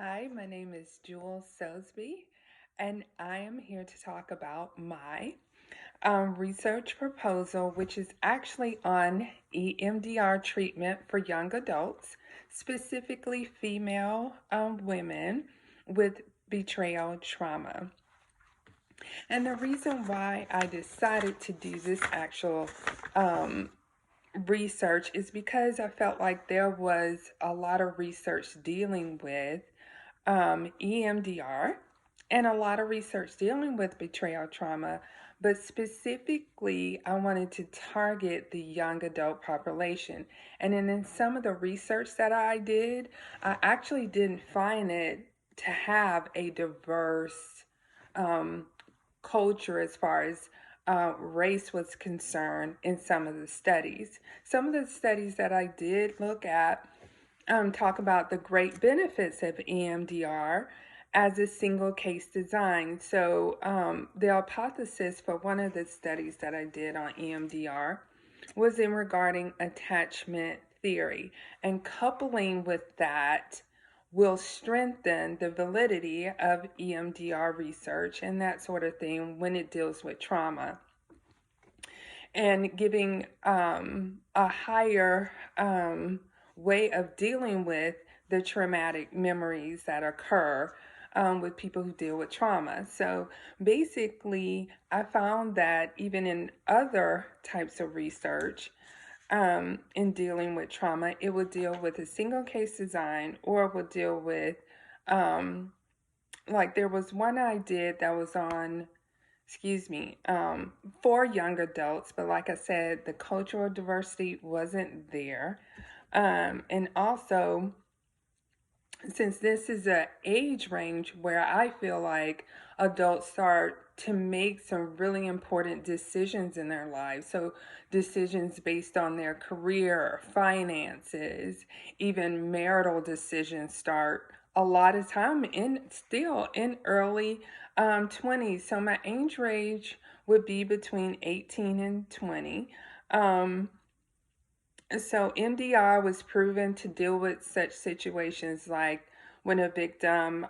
Hi, my name is Jewel Selsby, and I am here to talk about my research proposal, which is actually on EMDR treatment for young adults, specifically female women with betrayal trauma. And the reason why I decided to do this actual um, research is because I felt like there was a lot of research dealing with EMDR and a lot of research dealing with betrayal trauma, but specifically, I wanted to target the young adult population. And then in some of the research that I did, I actually didn't find it to have a diverse um, culture as far as race was concerned in some of the studies. Some of the studies that I did look at talk about the great benefits of EMDR as a single case design. So, the hypothesis for one of the studies that I did on EMDR was in regarding attachment theory, and coupling with that will strengthen the validity of EMDR research and that sort of thing when it deals with trauma and giving a higher way of dealing with the traumatic memories that occur with people who deal with trauma. So basically, I found that even in other types of research, in dealing with trauma, it would deal with a single case design or would deal with, um, like, there was one I did that was on for young adults, but like I said, the cultural diversity wasn't there. And also, since this is an age range where I feel like adults start to make some really important decisions in their lives. So, decisions based on their career, finances, even marital decisions start a lot of time in early 20s. So, my age range would be between 18 and 20. Um, so MDR was proven to deal with such situations like when a victim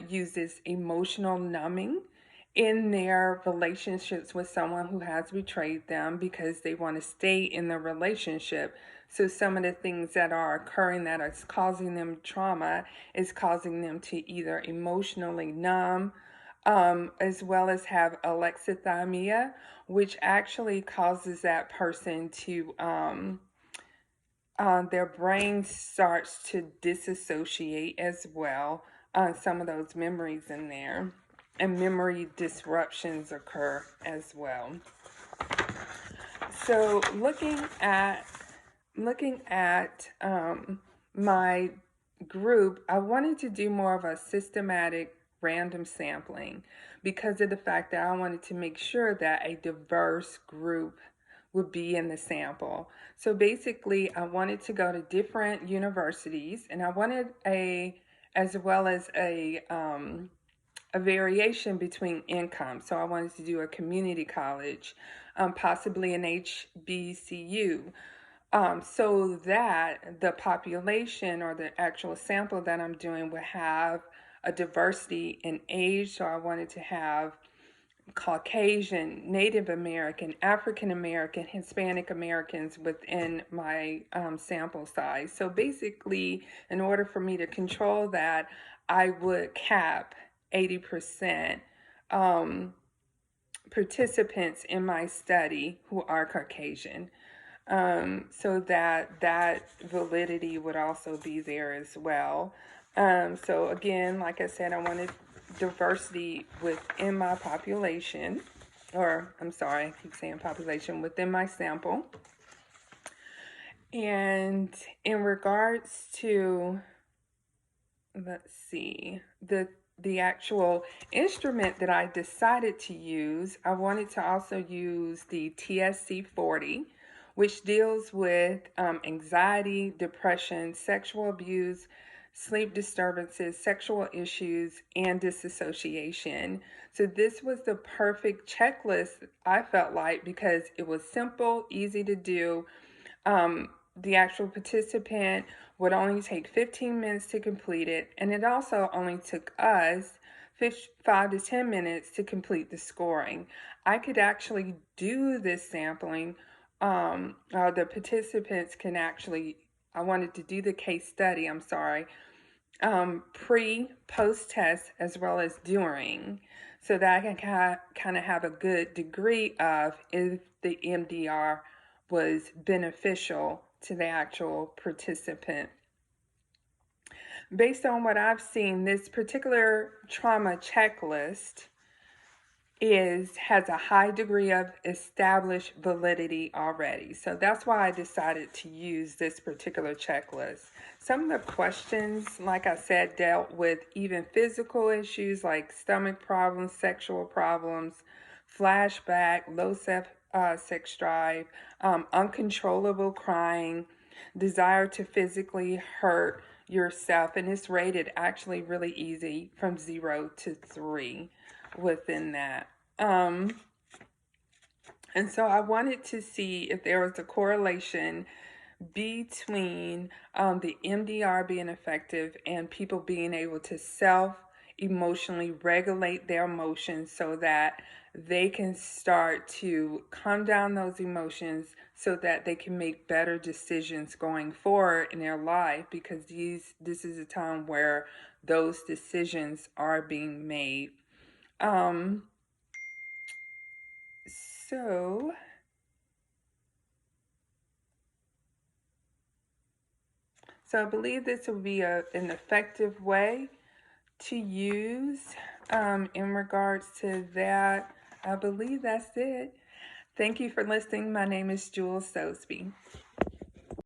uses emotional numbing in their relationships with someone who has betrayed them because they want to stay in the relationship. So some of the things that are occurring that are causing them trauma is causing them to either emotionally numb, as well as have alexithymia, which actually causes that person to their brain starts to disassociate as well. Some of those memories in there, and memory disruptions occur as well. So, looking at my group, I wanted to do more of a systematic random sampling because of the fact that I wanted to make sure that a diverse group would be in the sample. So basically, I wanted to go to different universities, and I wanted as well as a variation between income. So I wanted to do a community college, possibly an HBCU, so that the population or the actual sample that I'm doing will have a diversity in age. So I wanted to have Caucasian, Native American, African American, Hispanic Americans within my sample size. So basically, in order for me to control that, I would cap 80% um, participants in my study who are Caucasian. So that validity would also be there as well. So again, like I said, I wanted diversity within my population, or I'm sorry, I keep saying population, within my sample. And in regards to, let's see, the actual instrument that I decided to use, I wanted to also use the TSC 40, which deals with anxiety, depression, sexual abuse, sleep disturbances, sexual issues, and disassociation. So this was the perfect checklist, I felt like, because it was simple, easy to do, the actual participant would only take 15 minutes to complete it, and it also only took us 5 to 10 minutes to complete the scoring. I could actually do this sampling. The participants can actually, I wanted to do the case study, I'm sorry, post test as well as during, so that I can kind of have a good degree of if the MDR was beneficial to the actual participant. Based on what I've seen, this particular trauma checklist has a high degree of established validity already. So that's why I decided to use this particular checklist. Some of the questions, like I said, dealt with even physical issues like stomach problems, sexual problems, flashback, low sex drive, uncontrollable crying, desire to physically hurt yourself, and it's rated actually really easy from 0 to 3 within that. And so I wanted to see if there was a correlation between the MDR being effective and people being able to emotionally regulate their emotions so that they can start to calm down those emotions so that they can make better decisions going forward in their life, because this is a time where those decisions are being made. So I believe this will be an effective way to use in regards to that. I believe that's it. Thank you for listening. My name is Jewel Sosby.